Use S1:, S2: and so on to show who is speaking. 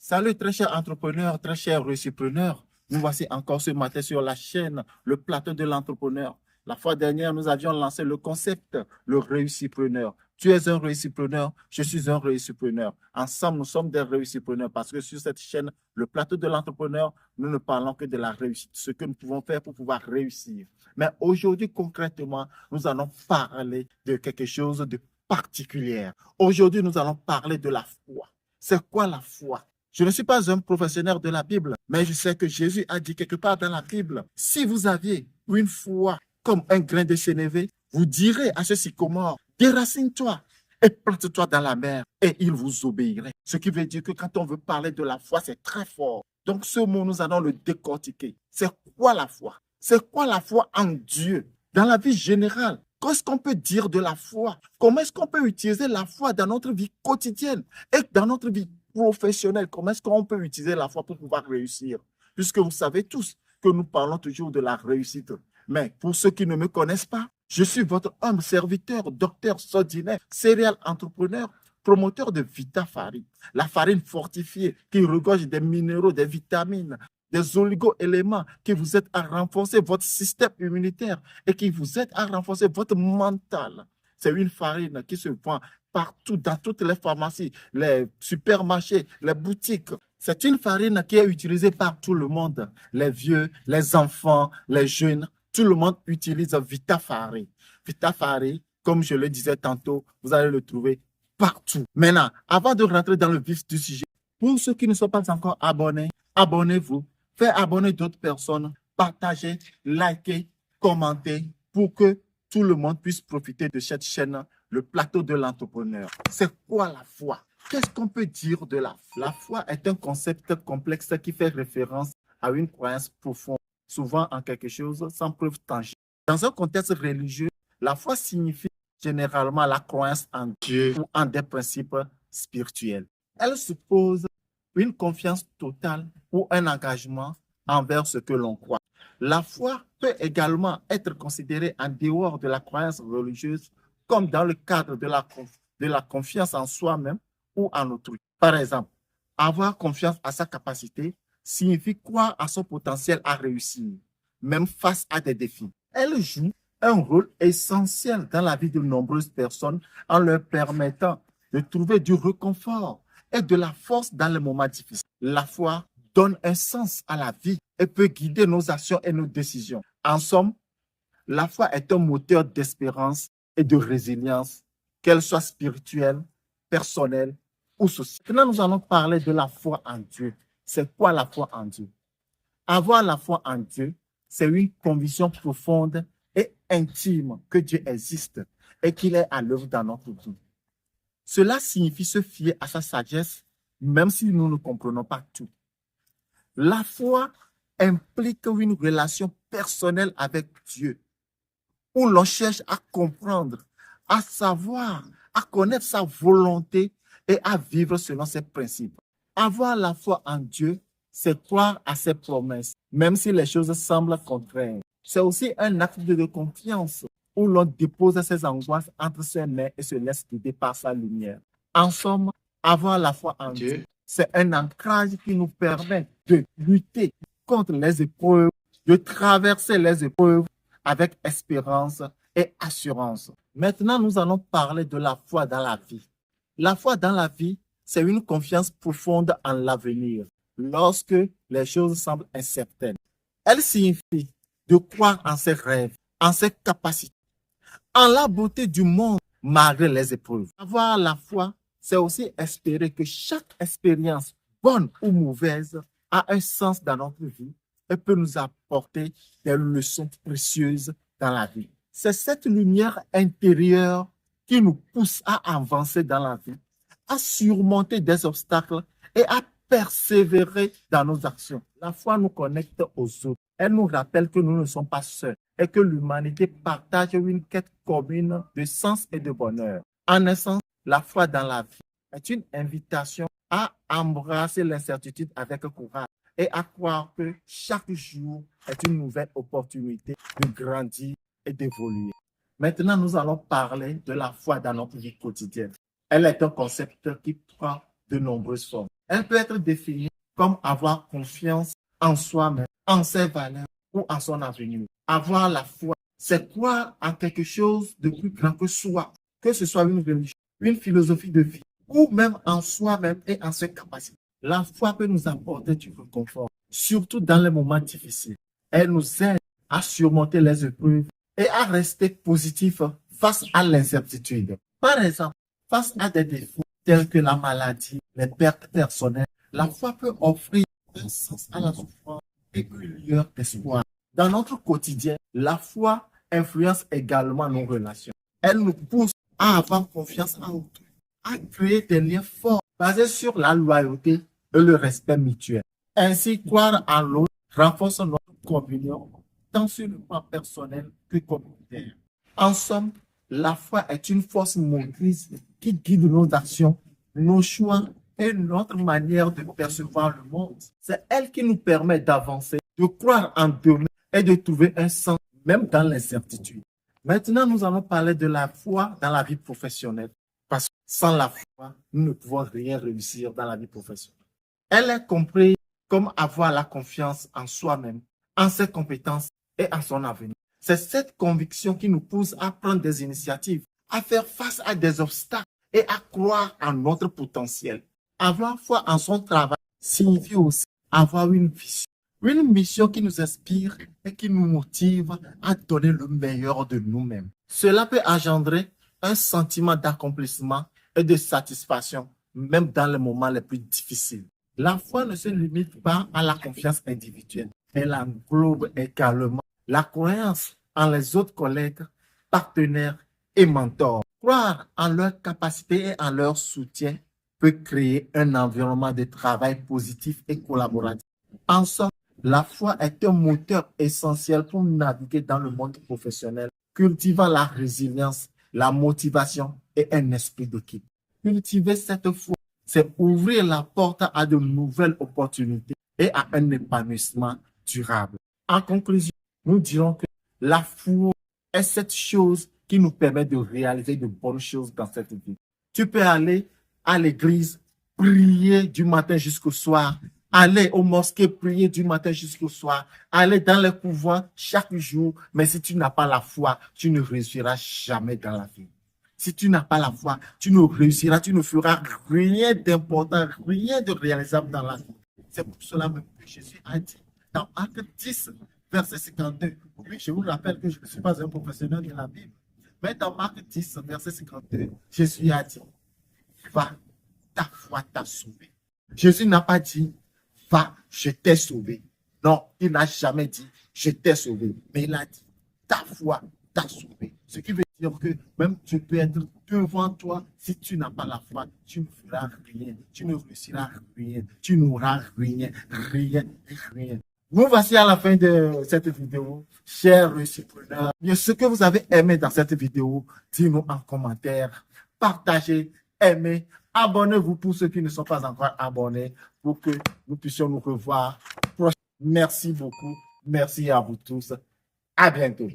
S1: Salut très cher entrepreneur, très cher réussipreneur. Nous voici encore ce matin sur la chaîne, le plateau de l'entrepreneur. La fois dernière, nous avions lancé le concept, le réussipreneur. Tu es un réussipreneur, je suis un réussipreneur. Ensemble, nous sommes des réussipreneurs parce que sur cette chaîne, le plateau de l'entrepreneur, nous ne parlons que de la réussite, ce que nous pouvons faire pour pouvoir réussir. Mais aujourd'hui, concrètement, nous allons parler de quelque chose de particulier. Aujourd'hui, nous allons parler de la foi. C'est quoi la foi? Je ne suis pas un professionnel de la Bible, mais je sais que Jésus a dit quelque part dans la Bible, si vous aviez une foi comme un grain de sénévé, vous direz à ce sycomore, déracine-toi et plante-toi dans la mer et il vous obéirait. Ce qui veut dire que quand on veut parler de la foi, c'est très fort. Donc ce mot, nous allons le décortiquer. C'est quoi la foi? C'est quoi la foi en Dieu? Dans la vie générale, qu'est-ce qu'on peut dire de la foi? Comment est-ce qu'on peut utiliser la foi dans notre vie quotidienne et dans notre vie professionnelle? Comment est-ce qu'on peut utiliser la foi pour pouvoir réussir? Puisque vous savez tous que nous parlons toujours de la réussite. Mais pour ceux qui ne me connaissent pas, je suis votre homme serviteur, docteur Sodiner, céréal entrepreneur, promoteur de VitaFarine, la farine fortifiée qui regorge des minéraux, des vitamines, des oligo-éléments qui vous aident à renforcer votre système immunitaire et qui vous aident à renforcer votre mental. C'est une farine qui se vend partout, dans toutes les pharmacies, les supermarchés, les boutiques. C'est une farine qui est utilisée par tout le monde, les vieux, les enfants, les jeunes. Tout le monde utilise VitaFarine. VitaFarine, comme je le disais tantôt, vous allez le trouver partout. Maintenant, avant de rentrer dans le vif du sujet, pour ceux qui ne sont pas encore abonnés, abonnez-vous. Faites abonner d'autres personnes, partagez, likez, commentez pour que tout le monde puisse profiter de cette chaîne, le plateau de l'entrepreneur. C'est quoi la foi? Qu'est-ce qu'on peut dire de la foi? La foi est un concept complexe qui fait référence à une croyance profonde, souvent en quelque chose sans preuve tangible. Dans un contexte religieux, la foi signifie généralement la croyance en Dieu ou en des principes spirituels. Elle suppose une confiance totale ou un engagement envers ce que l'on croit. La foi peut également être considérée en dehors de la croyance religieuse comme dans le cadre de la confiance en soi-même ou en autrui. Par exemple, avoir confiance à sa capacité signifie croire à son potentiel à réussir, même face à des défis. Elle joue un rôle essentiel dans la vie de nombreuses personnes en leur permettant de trouver du réconfort et de la force dans les moments difficiles. La foi donne un sens à la vie et peut guider nos actions et nos décisions. En somme, la foi est un moteur d'espérance et de résilience, qu'elle soit spirituelle, personnelle ou sociale. Maintenant, nous allons parler de la foi en Dieu. C'est quoi la foi en Dieu? Avoir la foi en Dieu, c'est une conviction profonde et intime que Dieu existe et qu'il est à l'œuvre dans notre vie. Cela signifie se fier à sa sagesse, même si nous ne comprenons pas tout. La foi implique une relation personnelle avec Dieu, où l'on cherche à comprendre, à savoir, à connaître sa volonté et à vivre selon ses principes. Avoir la foi en Dieu, c'est croire à ses promesses, même si les choses semblent contraires. C'est aussi un acte de confiance où l'on dépose ses angoisses entre ses mains et se laisse guider par sa lumière. En somme, avoir la foi en Dieu, c'est un ancrage qui nous permet de lutter contre les épreuves, de traverser les épreuves avec espérance et assurance. Maintenant, nous allons parler de la foi dans la vie. La foi dans la vie, c'est une confiance profonde en l'avenir, lorsque les choses semblent incertaines. Elle signifie de croire en ses rêves, en ses capacités, en la beauté du monde malgré les épreuves. Avoir la foi, c'est aussi espérer que chaque expérience, bonne ou mauvaise, a un sens dans notre vie et peut nous apporter des leçons précieuses dans la vie. C'est cette lumière intérieure qui nous pousse à avancer dans la vie, à surmonter des obstacles et à persévérer dans nos actions. La foi nous connecte aux autres. Elle nous rappelle que nous ne sommes pas seuls et que l'humanité partage une quête commune de sens et de bonheur. En essence, la foi dans la vie est une invitation à embrasser l'incertitude avec courage et à croire que chaque jour est une nouvelle opportunité de grandir et d'évoluer. Maintenant, nous allons parler de la foi dans notre vie quotidienne. Elle est un concept qui prend de nombreuses formes. Elle peut être définie comme avoir confiance en soi-même, en ses valeurs ou en son avenir. Avoir la foi, c'est croire en quelque chose de plus grand que soi, que ce soit une religion, une philosophie de vie ou même en soi-même et en ses capacités. La foi peut nous apporter du réconfort, surtout dans les moments difficiles. Elle nous aide à surmonter les épreuves et à rester positif face à l'incertitude. Par exemple, face à des défis tels que la maladie, les pertes personnelles, la foi peut offrir un sens à la souffrance et une lueur d'espoir. Dans notre quotidien, la foi influence également nos relations. Elle nous pousse à avoir confiance en autrui, à créer des liens forts basés sur la loyauté et le respect mutuel. Ainsi, croire en l'autre renforce notre communion, tant sur le plan personnel que communautaire. En somme, la foi est une force motrice qui guide nos actions, nos choix et notre manière de percevoir le monde. C'est elle qui nous permet d'avancer, de croire en demain et de trouver un sens, même dans l'incertitude. Maintenant, nous allons parler de la foi dans la vie professionnelle. Parce que sans la foi, nous ne pouvons rien réussir dans la vie professionnelle. Elle est comprise comme avoir la confiance en soi-même, en ses compétences et en son avenir. C'est cette conviction qui nous pousse à prendre des initiatives, à faire face à des obstacles et à croire en notre potentiel. Avoir foi en son travail signifie aussi avoir une vision, une mission qui nous inspire et qui nous motive à donner le meilleur de nous-mêmes. Cela peut engendrer un sentiment d'accomplissement et de satisfaction, même dans les moments les plus difficiles. La foi ne se limite pas à la confiance individuelle. Elle englobe également la croyance en les autres collègues, partenaires et mentors. Croire en leurs capacités et en leur soutien peut créer un environnement de travail positif et collaboratif. En somme, la foi est un moteur essentiel pour naviguer dans le monde professionnel, cultivant la résilience, la motivation et un esprit d'équipe. Cultiver cette foi, c'est ouvrir la porte à de nouvelles opportunités et à un épanouissement durable. En conclusion, nous dirons que la foi est cette chose qui nous permet de réaliser de bonnes choses dans cette vie. Tu peux aller à l'église, prier du matin jusqu'au soir, aller aux mosquées, prier du matin jusqu'au soir, aller dans les couvents chaque jour, mais si tu n'as pas la foi, tu ne réussiras jamais dans la vie. Si tu n'as pas la foi, tu ne réussiras, tu ne feras rien d'important, rien de réalisable dans la vie. C'est pour cela même que Jésus a dit dans Acte 10, verset 52. Oui, je vous rappelle que je ne suis pas un professionnel de la Bible. Mais dans Marc 10, verset 52, Jésus a dit, va, ta foi t'a sauvé. Jésus n'a pas dit, va, je t'ai sauvé. Non, il n'a jamais dit, je t'ai sauvé. Mais il a dit, ta foi t'a sauvé. Ce qui veut dire que même tu peux être devant toi, si tu n'as pas la foi, tu ne feras rien, tu ne réussiras rien, tu n'auras rien, rien, rien. Nous voici à la fin de cette vidéo, chers réussiteurs. Ce que vous avez aimé dans cette vidéo, dites-nous en commentaire, partagez, aimez, abonnez-vous pour ceux qui ne sont pas encore abonnés pour que nous puissions nous revoir. Merci beaucoup. Merci à vous tous. À bientôt.